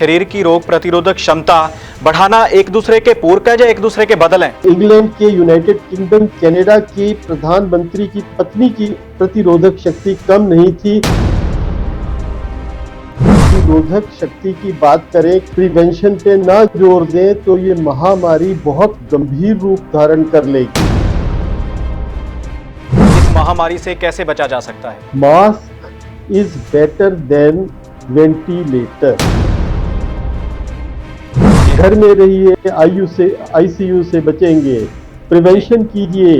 शरीर की रोग प्रतिरोधक क्षमता बढ़ाना एक दूसरे के पूरक है या एक दूसरे के बदल हैं? इंग्लैंड के, यूनाइटेड किंगडम, कनाडा की प्रधानमंत्री की पत्नी की प्रतिरोधक शक्ति कम नहीं थी। प्रतिरोधक शक्ति की बात करें, प्रिवेंशन पे ना जोर दें तो ये महामारी बहुत गंभीर रूप धारण कर लेगी। इस महामारी से कैसे बचा जा सकता है? Mask is better than ventilator. घर में रहिए, आईसीयू से बचेंगे, प्रिवेंशन कीजिए,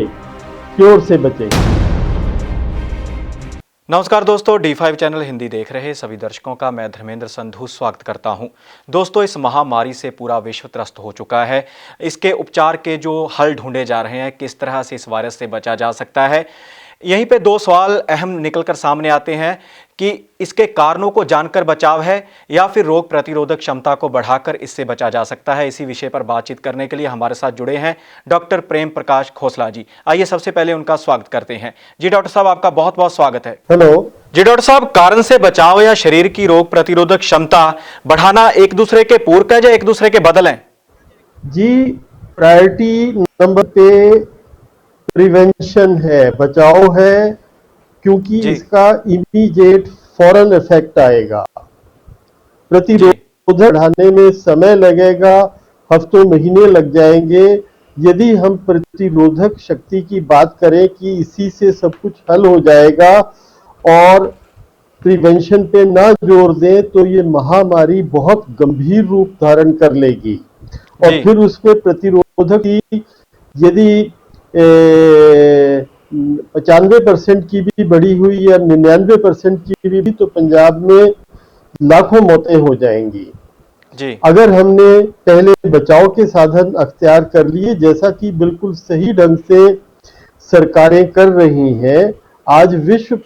क्योर से बचेंगे। नमस्कार दोस्तों, D5 चैनल हिंदी देख रहे सभी दर्शकों का मैं धर्मेंद्र संधू स्वागत करता हूं। दोस्तों, इस महामारी से पूरा विश्व त्रस्त हो चुका है। इसके उपचार के जो हल ढूंढे जा रहे हैं, किस तरह से इस वायरस से बचा जा सकता है, यहीं पे दो सवाल अहम निकलकर सामने आते हैं कि इसके कारणों को जानकर बचाव है या फिर रोग प्रतिरोधक क्षमता को बढ़ाकर इससे बचा जा सकता है। इसी विषय पर बातचीत करने के लिए हमारे साथ जुड़े हैं डॉक्टर प्रेम प्रकाश खोसला जी। आइए सबसे पहले उनका स्वागत करते हैं। जी डॉक्टर साहब, आपका बहुत बहुत स्वागत है। हेलो जी डॉक्टर साहब, कारण से बचाव या शरीर की रोग प्रतिरोधक क्षमता बढ़ाना एक दूसरे के पूरक है या एक दूसरे के बदल हैं? जी, प्रायोरिटी नंबर पे प्रिवेंशन है, बचाव है, क्योंकि इसका इमीडिएट फौरन इफेक्ट आएगा। प्रतिरोधक बढ़ाने में समय लगेगा, हफ्तों महीने लग जाएंगे। यदि हम प्रतिरोधक शक्ति की बात करें कि इसी से सब कुछ हल हो जाएगा और प्रिवेंशन पे ना जोर दें तो ये महामारी बहुत गंभीर रूप धारण कर लेगी। और फिर उसमें प्रतिरोधक की यदि 95% की भी बढ़ी हुई या 99% की भी तो पंजाब में लाखों मौतें हो जाएंगी। जी। अगर हमने पहले बचाव के साधन अख्तियार कर लिए, जैसा कि बिल्कुल सही ढंग से सरकारें कर रही हैं, आज विश्व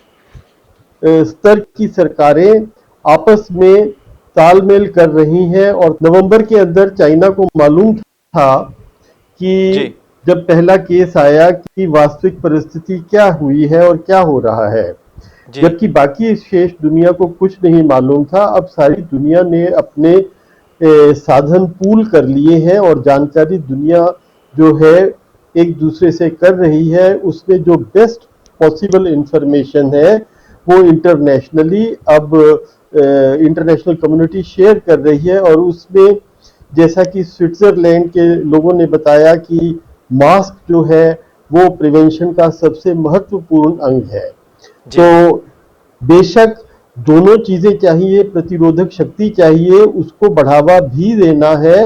स्तर की सरकारें आपस में तालमेल कर रही हैं। और नवंबर के अंदर चाइना को मालूम था कि जब पहला केस आया कि वास्तविक परिस्थिति क्या हुई है और क्या हो रहा है, जबकि बाकी शेष दुनिया को कुछ नहीं मालूम था। अब सारी दुनिया ने अपने साधन पूल कर लिए हैं और जानकारी दुनिया जो है एक दूसरे से कर रही है। उसमें जो बेस्ट पॉसिबल इंफॉर्मेशन है वो इंटरनेशनली अब इंटरनेशनल कम्युनिटी शेयर कर रही है। और उसमें जैसा कि स्विट्जरलैंड के लोगों ने बताया कि मास्क जो है वो प्रिवेंशन का सबसे महत्वपूर्ण अंग है। तो बेशक दोनों चीजें चाहिए, प्रतिरोधक शक्ति चाहिए, उसको बढ़ावा भी देना है,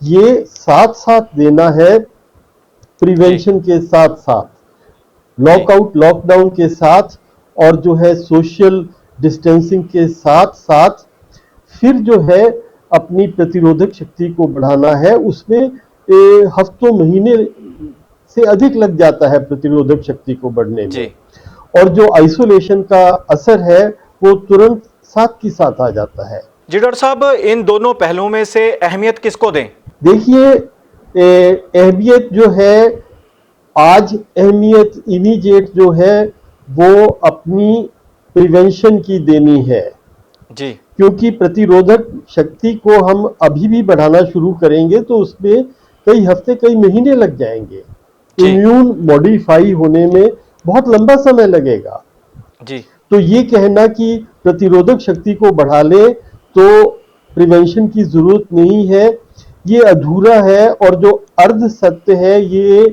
ये साथ साथ देना है प्रिवेंशन के साथ साथ, लॉकआउट लॉकडाउन के साथ, और जो है सोशल डिस्टेंसिंग के साथ साथ फिर जो है अपनी प्रतिरोधक शक्ति को बढ़ाना है। उसमें हफ्तों महीने से अधिक लग जाता है प्रतिरोधक शक्ति को बढ़ने में, और जो आइसोलेशन का असर है वो तुरंत साथ की साथ आ जाता है। जी डॉक्टर साहब, इन दोनों पहलुओं में से अहमियत किसको दें? देखिए, अहमियत जो है आज, अहमियत इमीडिएट जो है वो अपनी प्रिवेंशन की देनी है जी, क्योंकि प्रतिरोधक शक्ति को हम अभी भी बढ़ाना शुरू करेंगे तो उसमें कई हफ्ते कई महीने लग जाएंगे। इम्यून मॉडिफाई होने में बहुत लंबा समय लगेगा जी। तो ये कहना कि प्रतिरोधक शक्ति को बढ़ा ले तो प्रिवेंशन की जरूरत नहीं है, ये अधूरा है। और जो अर्ध सत्य है ये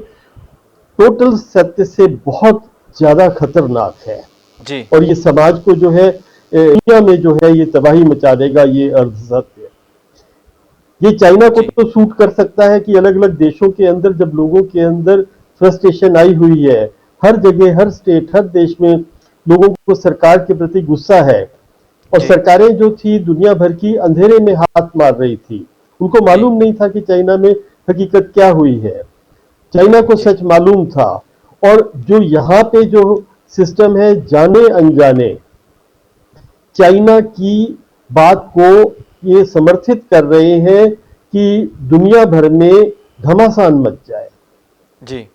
टोटल सत्य से बहुत ज्यादा खतरनाक है जी। और ये समाज को जो है दुनिया में जो है ये तबाही मचा देगा। ये अर्ध सत्य, ये चाइना को तो सूट कर सकता है कि अलग अलग देशों के अंदर जब लोगों के अंदर फ्रस्ट्रेशन आई हुई है, हर जगह, हर स्टेट, हर देश में लोगों को सरकार के प्रति गुस्सा है और सरकारें जो थी दुनिया भर की अंधेरे में हाथ मार रही थी। उनको मालूम नहीं था कि चाइना में हकीकत क्या हुई है, चाइना को सच मालूम था। और जो यहाँ पे जो सिस्टम है, जाने अनजाने चाइना की बात को ये समर्थित कर रहे हैं कि दुनिया भर में घमासान मच जाए। जी।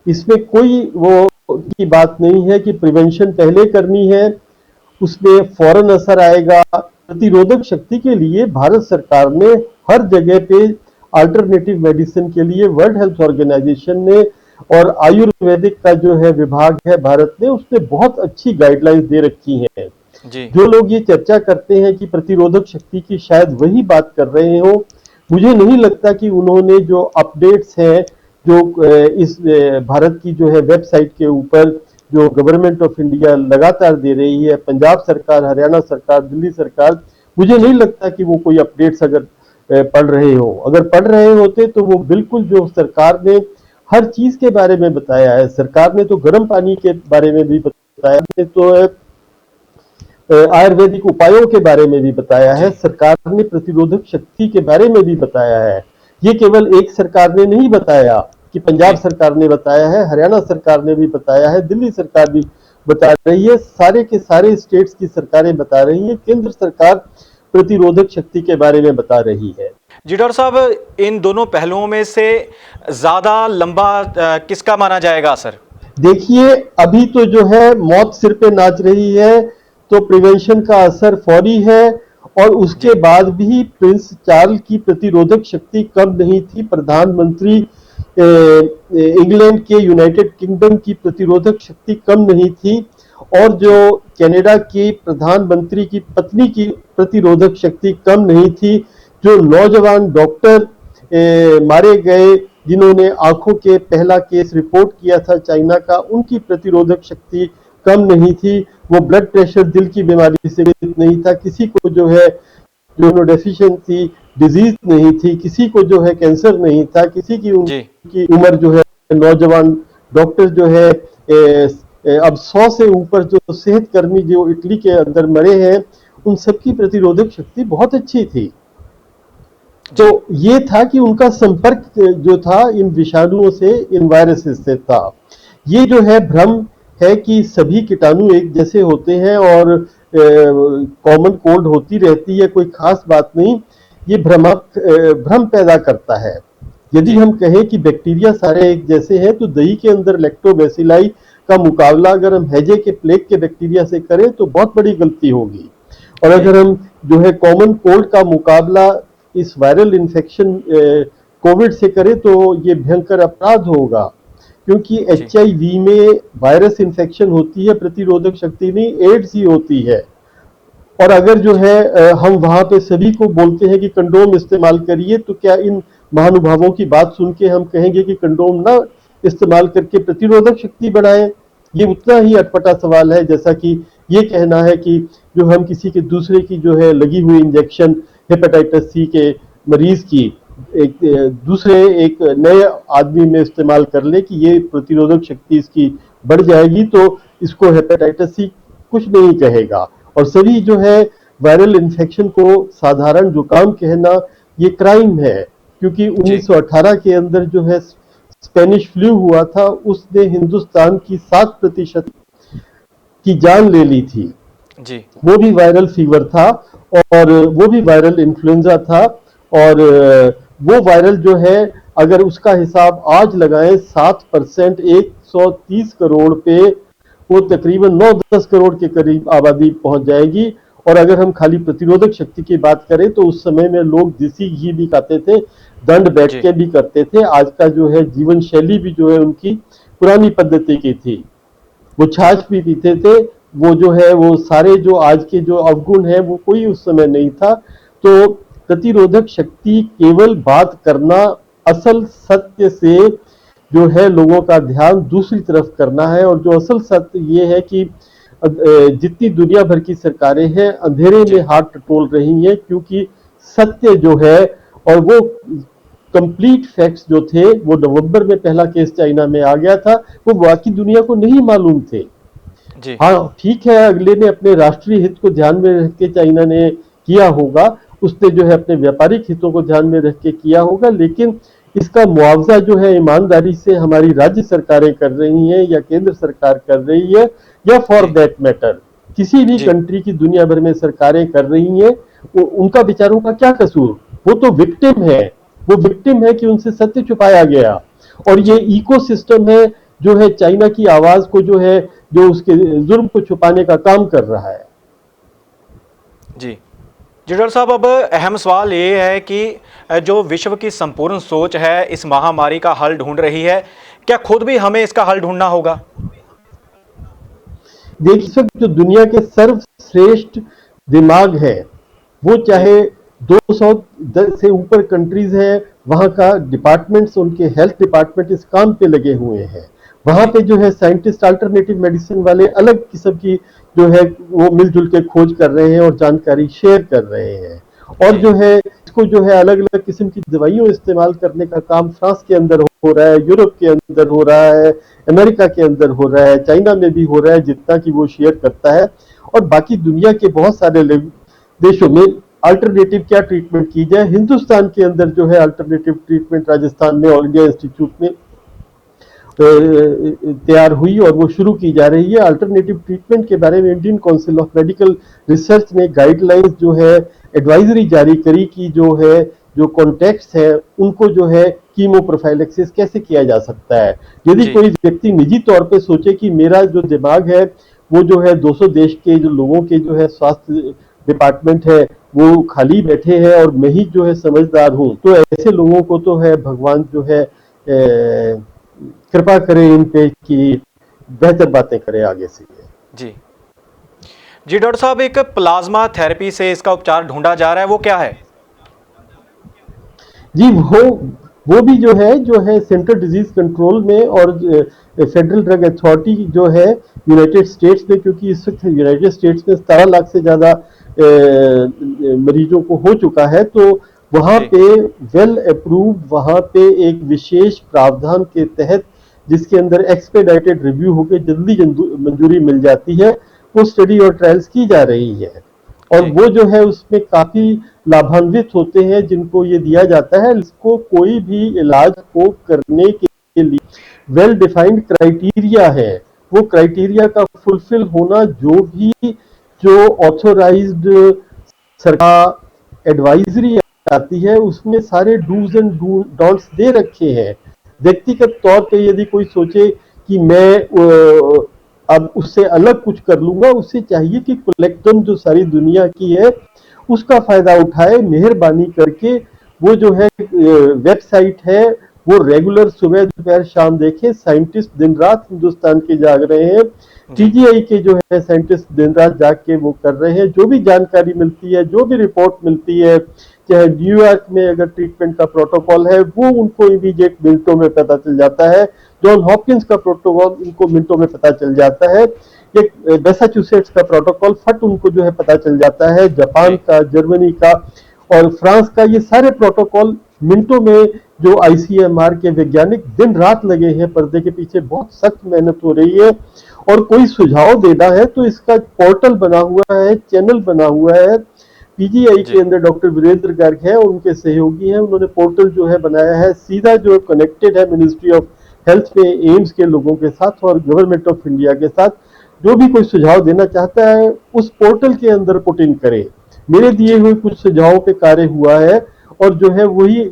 इसमें कोई वो की बात नहीं है कि प्रिवेंशन पहले करनी है, उसमें फौरन असर आएगा, प्रतिरोधक शक्ति के लिए भारत सरकार ने हर जगह पे अल्टरनेटिव मेडिसिन के लिए वर्ल्ड हेल्थ ऑर्गेनाइजेशन ने और आयुर्वेदिक का जो है विभाग है भारत ने, उसने बहुत अच्छी गाइडलाइंस दे रखी हैं। जी जो लोग ये चर्चा करते हैं कि प्रतिरोधक शक्ति की शायद वही बात कर रहे हो, मुझे नहीं लगता कि उन्होंने जो अपडेट्स हैं जो इस भारत की जो है वेबसाइट के ऊपर जो गवर्नमेंट ऑफ इंडिया लगातार दे रही है, पंजाब सरकार, हरियाणा सरकार, दिल्ली सरकार, मुझे नहीं लगता कि वो कोई अपडेट्स अगर पढ़ रहे हो। अगर पढ़ रहे होते तो वो बिल्कुल जो सरकार ने हर चीज के बारे में बताया है, सरकार ने तो गर्म पानी के बारे में भी बताया, तो आयुर्वेदिक उपायों के बारे में भी बताया है, सरकार ने प्रतिरोधक शक्ति के बारे में भी बताया है। ये केवल एक सरकार ने नहीं बताया कि पंजाब सरकार ने बताया है, हरियाणा सरकार ने भी बताया है, दिल्ली सरकार भी बता रही है, सारे के सारे स्टेट्स की सरकारें बता रही हैं, केंद्र सरकार प्रतिरोधक शक्ति के बारे में बता रही है। जी डॉक्टर साहब, इन दोनों पहलुओं में से ज्यादा लंबा किसका माना जाएगा असर? देखिए, अभी तो जो है मौत सिर पे नाच रही है, तो प्रिवेंशन का असर फौरी है। और उसके बाद भी प्रिंस चार्ल्स की प्रतिरोधक शक्ति कम नहीं थी, प्रधानमंत्री इंग्लैंड के यूनाइटेड किंगडम की प्रतिरोधक शक्ति कम नहीं थी, और जो कनाडा के प्रधानमंत्री की पत्नी की प्रतिरोधक शक्ति कम नहीं थी। जो नौजवान डॉक्टर मारे गए जिन्होंने आंखों के पहला केस रिपोर्ट किया था चाइना का, उनकी प्रतिरोधक शक्ति कम नहीं थी। वो ब्लड प्रेशर, दिल की बीमारी से पीड़ित नहीं था, किसी को जो है डेफिशिएंसी डिजीज नहीं थी, किसी को जो है कैंसर नहीं था, किसी की उम्र जो है, नौजवान डॉक्टर जो है अब 100 से ऊपर जो सेहत कर्मी जो इटली के अंदर मरे हैं, उन सबकी प्रतिरोधक शक्ति बहुत अच्छी थी। तो ये था कि उनका संपर्क जो था इन विषाणुओं से, इन वायरसेस से था। ये जो है भ्रम है कि सभी कीटाणु एक जैसे होते हैं और कॉमन कोल्ड होती रहती है, कोई खास बात नहीं। ये भ्रम पैदा करता है। यदि हम कहें कि बैक्टीरिया सारे एक जैसे हैं, तो दही के अंदर लैक्टोबैसिलाई का मुकाबला अगर हम हैजे के प्लेग के बैक्टीरिया से करें तो बहुत बड़ी गलती होगी। और अगर हम जो है कॉमन कोल्ड का मुकाबला इस वायरल इन्फेक्शन कोविड से करें तो ये भयंकर अपराध होगा, क्योंकि HIV में वायरस इन्फेक्शन होती है, प्रतिरोधक शक्ति नहीं, एड्स ही होती है। और अगर जो है हम वहां पे सभी को बोलते हैं कि कंडोम इस्तेमाल करिए, तो क्या इन महानुभावों की बात सुन के हम कहेंगे कि कंडोम ना इस्तेमाल करके प्रतिरोधक शक्ति बढ़ाएं? ये उतना ही अटपटा सवाल है जैसा कि ये कहना है कि जो हम किसी के दूसरे की जो है लगी हुई इंजेक्शन हेपेटाइटिस C के मरीज की एक दूसरे एक नए आदमी में इस्तेमाल कर ले कि ये प्रतिरोधक शक्ति इसकी बढ़ जाएगी, तो इसको हेपेटाइटिस C कुछ नहीं कहेगा। और सभी जो है वायरल इन्फेक्शन को साधारण जुकाम कहना ये क्राइम है, क्योंकि 1918 के अंदर जो है स्पेनिश फ्लू हुआ था, उसने हिंदुस्तान की 7% की जान ले ली थी जी। वो भी वायरल फीवर था और वो भी वायरल इन्फ्लुएंजा था। और वो वायरल जो है अगर उसका हिसाब आज लगाएं 7%, 130 करोड़ पे वो तकरीबन 9-10 करोड़ के करीब आबादी पहुंच जाएगी। और अगर हम खाली प्रतिरोधक शक्ति की बात करें तो उस समय में लोग देसी घी भी खाते थे, दंड बैठ के भी करते थे। आज का जो है जीवन शैली भी जो है उनकी पुरानी पद्धति की थी, वो छाछ भी पीते थे, वो जो है वो सारे जो आज के जो अवगुण है वो कोई उस समय नहीं था। तो प्रतिरोधक शक्ति केवल बात करना, असल सत्य से जो है लोगों का ध्यान दूसरी तरफ करना है। और जो असल सत्य ये है कि जितनी दुनिया भर की सरकारें हैं अंधेरे में हाथ टटोल रही हैं, क्योंकि सत्य जो है और वो कंप्लीट फैक्ट्स जो थे, वो नवंबर में पहला केस चाइना में आ गया था, वो बाकी दुनिया को नहीं मालूम थे जी। हाँ ठीक है, अगले ने अपने राष्ट्रीय हित को ध्यान में रख के चाइना ने किया होगा, उसने जो है अपने व्यापारिक हितों को ध्यान में रख के किया होगा, लेकिन इसका मुआवजा जो है ईमानदारी से हमारी राज्य सरकारें कर रही हैं या केंद्र सरकार कर रही है, या फॉर दैट मैटर किसी भी कंट्री की दुनिया भर में सरकारें कर रही हैं, उनका बेचारों का क्या कसूर? वो तो विक्टिम है, वो विक्टिम है कि उनसे सत्य छुपाया गया। और ये इकोसिस्टम है जो है चाइना की आवाज को जो है, जो उसके जुर्म को छुपाने का काम कर रहा है जी। जी डॉक्टर साहब, अब अहम सवाल ये है कि जो विश्व की संपूर्ण सोच है इस महामारी का हल ढूंढ रही है, क्या खुद भी हमें इसका हल ढूंढना होगा? देखिए, इस वक्त जो दुनिया के सर्वश्रेष्ठ दिमाग है, वो जी चाहे 200 से ऊपर कंट्रीज है, वहां का डिपार्टमेंट्स, उनके हेल्थ डिपार्टमेंट इस काम पे लगे हुए हैं। वहां जी पे जो है साइंटिस्ट अल्टरनेटिव मेडिसिन वाले अलग किस्म की जो है वो मिलजुल के खोज कर रहे हैं और जानकारी शेयर कर रहे हैं। और जी जो है इसको जो है अलग अलग किस्म की दवाइयों इस्तेमाल करने का काम फ्रांस के अंदर हो रहा है, यूरोप के अंदर हो रहा है, अमेरिका के अंदर हो रहा है, चाइना में भी हो रहा है, जितना कि वो शेयर करता है। और बाकी दुनिया के बहुत सारे देशों में अल्टरनेटिव क्या ट्रीटमेंट की जाए, हिंदुस्तान के अंदर जो है अल्टरनेटिव ट्रीटमेंट राजस्थान में ऑल इंडिया इंस्टीट्यूट में तैयार हुई और वो शुरू की जा रही है। अल्टरनेटिव ट्रीटमेंट के बारे में Indian council of medical research ने गाइडलाइंस जो है एडवाइजरी जारी करी कि जो है जो कॉन्टेक्ट्स है उनको जो है कीमो प्रोफाइलेक्सिस कैसे किया जा सकता है। यदि जी कोई व्यक्ति निजी तौर पे सोचे कि मेरा जो दिमाग है वो जो है 200 देश के जो लोगों के जो है स्वास्थ्य डिपार्टमेंट है वो खाली बैठे हैं और मैं ही जो है समझदार हूं, तो ऐसे लोगों को तो है भगवान जो है कृपा करे इन पे कि बेहतर बातें करें आगे से। जी जी डॉक्टर साहब, एक प्लाज्मा थेरेपी से इसका उपचार ढूंढा जा रहा है, वो क्या है? जी वो भी जो है सेंट्रल डिजीज कंट्रोल में और फेडरल ड्रग अथॉरिटी जो है यूनाइटेड स्टेट्स में, क्योंकि इस वक्त यूनाइटेड स्टेट्स में 17 लाख से ज्यादा मरीजों को हो चुका है, तो वहां जी पे वेल अप्रूव्ड, वहां पे एक विशेष प्रावधान के तहत जिसके अंदर एक्सपेडाइटेड रिव्यू होकर जल्दी मंजूरी मिल जाती है, वो स्टडी और ट्रायल्स की जा रही है। और जी वो जो है उसमें काफी लाभान्वित होते हैं जिनको ये दिया जाता है। इसको कोई भी इलाज को करने के लिए वेल डिफाइंड क्राइटेरिया है, वो क्राइटेरिया का फुलफिल होना, जो ऑथोराइज्ड सरकार एडवाइजरी आती है उसमें सारे डूज एंड डोंट्स दे रखे हैं। व्यक्तिगत तौर पे यदि कोई सोचे कि मैं अब उससे अलग कुछ कर लूंगा, उससे चाहिए कि कलेक्टम जो सारी दुनिया की है उसका फायदा उठाए, मेहरबानी करके वो जो है वेबसाइट है वो रेगुलर सुबह दोपहर शाम देखें। साइंटिस्ट दिन रात हिंदुस्तान के जाग रहे हैं, जी टीजीआई के जो है साइंटिस्ट दिन रात जाग के वो कर रहे हैं। जो भी जानकारी मिलती है, जो भी रिपोर्ट मिलती है, चाहे न्यूयॉर्क में अगर ट्रीटमेंट का प्रोटोकॉल है वो उनको इमीडिएट मिनटों में पता चल जाता है, जॉन हॉपकिंस का प्रोटोकॉल उनको मिनटों में पता चल जाता है, एक मैसाचुसेट्स का प्रोटोकॉल फट उनको जो है पता चल जाता है, जापान जी का, जर्मनी का और फ्रांस का, ये सारे प्रोटोकॉल मिनटों में। जो आईसीएमआर के वैज्ञानिक दिन रात लगे हैं, पर्दे के पीछे बहुत सख्त मेहनत हो रही है। और कोई सुझाव देना है तो इसका पोर्टल बना हुआ है, चैनल बना हुआ है। पीजीआई के जी अंदर डॉक्टर वीरेंद्र गर्ग है, उनके सहयोगी हैं, उन्होंने पोर्टल जो है बनाया है, सीधा जो कनेक्टेड है मिनिस्ट्री ऑफ हेल्थ में, एम्स के लोगों के साथ और गवर्नमेंट ऑफ इंडिया के साथ। जो भी कोई सुझाव देना चाहता है उस पोर्टल के अंदर पुट इन करे। मेरे दिए जी हुए कुछ सुझावों पे कार्य हुआ है और जो है वही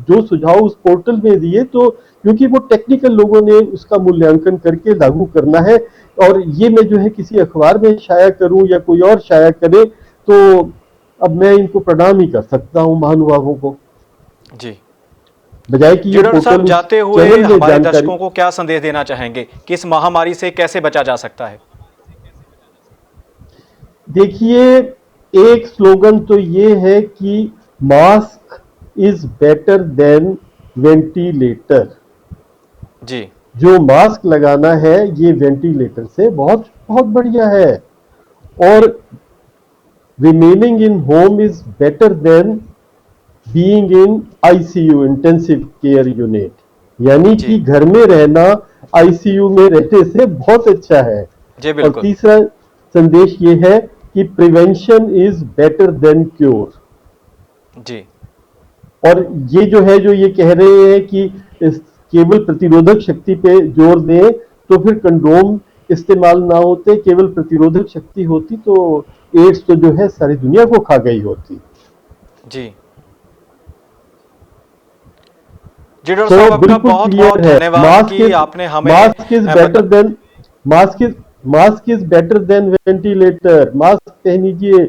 जो सुझाव उस पोर्टल में दिए, तो क्योंकि वो टेक्निकल लोगों ने उसका मूल्यांकन करके लागू करना है, और ये मैं जो है किसी अखबार में शाया करूं या कोई और शाया करे तो अब मैं इनको प्रणाम ही कर सकता हूं महानुभावों को, जी बजाय कि जी ये डॉक्टर साहब, पोर्टल उस जाते हुए चैनल में हमारे जानकारी। दर्शकों को क्या संदेश देना चाहेंगे कि इस महामारी से कैसे बचा जा सकता है? देखिए, एक स्लोगन तो ये है कि mask is better than ventilator. जी जो मास्क लगाना है ये वेंटिलेटर से बहुत बहुत बढ़िया है, और remaining in home is better then being in ICU, intensive care unit. यानी जी कि घर में रहना आईसीयू में रहने से बहुत अच्छा है। जी और बिल्कुल। तीसरा संदेश ये है कि prevention is better than cure. जी और ये जो है जो ये कह रहे हैं कि केवल प्रतिरोधक शक्ति पे जोर दें, तो फिर कंडोम इस्तेमाल ना होते, केवल प्रतिरोधक शक्ति होती तो एड्स तो जो है सारी दुनिया को खा गई होती। जी जी डॉक्टर तो साहब, आपका बिल्कुल बहुत बहुत क्लियर है, धन्यवाद कि आपने हमें mask is better than mask is better than ventilator. Mask पहनीजिए,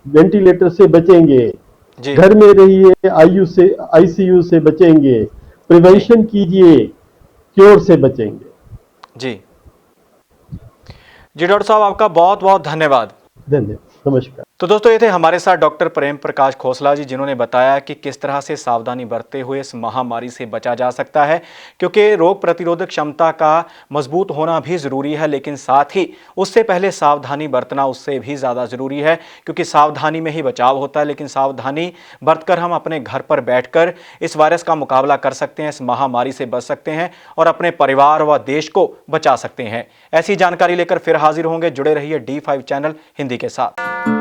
वेंटिलेटर से बचेंगे, जी घर में रहिए, आईसीयू से बचेंगे, प्रिवेंशन कीजिए, क्योर से बचेंगे। जी जी डॉक्टर साहब, आपका बहुत बहुत धन्यवाद। धन्यवाद, नमस्कार। तो दोस्तों, ये थे हमारे साथ डॉक्टर प्रेम प्रकाश खोसला जी, जिन्होंने बताया कि किस तरह से सावधानी बरतते हुए इस महामारी से बचा जा सकता है, क्योंकि रोग प्रतिरोधक क्षमता का मजबूत होना भी ज़रूरी है, लेकिन साथ ही उससे पहले सावधानी बरतना उससे भी ज़्यादा ज़रूरी है, क्योंकि सावधानी में ही बचाव होता है। लेकिन सावधानी बरतकर हम अपने घर पर बैठकर इस वायरस का मुकाबला कर सकते हैं, इस महामारी से बच सकते हैं और अपने परिवार व देश को बचा सकते हैं। ऐसी जानकारी लेकर फिर हाजिर होंगे। जुड़े रहिए D5 चैनल हिंदी के साथ।